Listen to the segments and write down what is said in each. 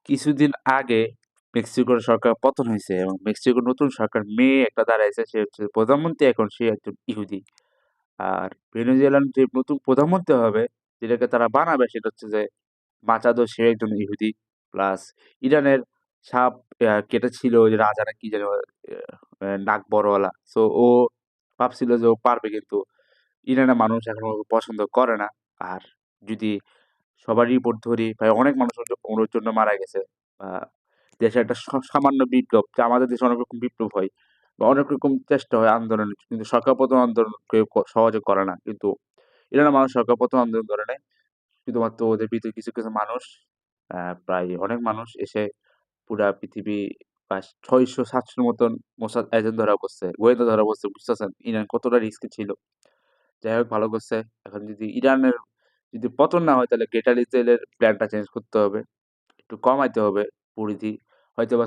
কিছুদিন আগে মেক্সিকোর সরকার পতন হইছে এবং মেক্সিকোর নতুন সরকার মেয়ে একটা দাঁড়াইছে। সে হচ্ছে প্রধানমন্ত্রী এখন সে একজন ইহুদি। আর ভেনেজুয়েলার যে নতুন প্রধানমন্ত্রী হবে, যেটাকে তারা বানাবে সেটা হচ্ছে যে মাচাদো সে একজন ইহুদি। প্লাস ইরানের সাপ কেটেছিল ওই যে রাজা না কি জানি নাক বড়ওয়ালা। সো ও ভাবছিল যে ও পারবে কিন্তু ইরানের মানুষ এখন ওকে পছন্দ করে না। আর যদি সবারই রিপোর্ট ধরি ভাই অনেক মানুষ ওর জন্য মারা গেছে। আ দেশে একটা সামান্য বিপ্লব যে আমাদের দেশে অনেক রকম বিপ্লব হয় বা অনেক রকম চেষ্টা হয় আন্দোলনের। কিন্তু সরকার পতন আন্দোলন কেউ সহজে করে না। কিন্তু ইরানের মানুষ সরকার পতন আন্দোলন করে নাই। শুধুমাত্র ওদের ভিতরে কিছু মানুষ প্রায় অনেক মানুষ এসে পুরা পৃথিবী প্রায় ৬০০-৭০০ মতন মোসাদ এজেন্ট ধরা পড়ছে। গোয়েন্দা ধরা পড়ছে বুঝতেছেন ইরান কতটা রিস্কি ছিল। যাই হোক ভালো করছে। এখন যদি ইরানের যদি পতন না হয় তাহলে গ্রেটার ইসরায়েলের প্ল্যানটা চেঞ্জ করতে হবে। একটু কমাইতে হবে পরিধি। হয়তোবা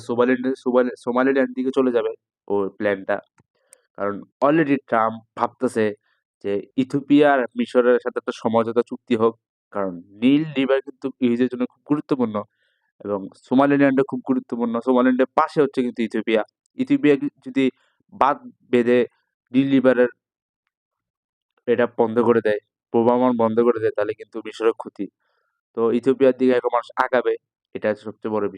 সোমালিল্যান্ড দিকে চলে যাবে ওর প্ল্যানটা। কারণ অলরেডি ট্রাম্প ভাবতেছে যে ইথিওপিয়া আর মিশরের সাথে একটা সমঝোতা চুক্তি হোক। কারণ নীল রিভার কিন্তু ইহুদিদের জন্য খুব গুরুত্বপূর্ণ এবং সোমালিল্যান্ডও খুব গুরুত্বপূর্ণ। সোমালিল্যান্ডের পাশে হচ্ছে কিন্তু ইথিওপিয়া। ইথিওপিয়া যদি বাঁধ বেঁধে নীল রিভারের এটা বন্ধ করে দেয়, প্রবাহমান বন্ধ করে দেয় তাহলে কিন্তু মিশরের ক্ষতি। তো ইথিওপিয়ার দিকে এখন মানুষ আগাবে। এটা হচ্ছে সবচেয়ে বড় বিষয়।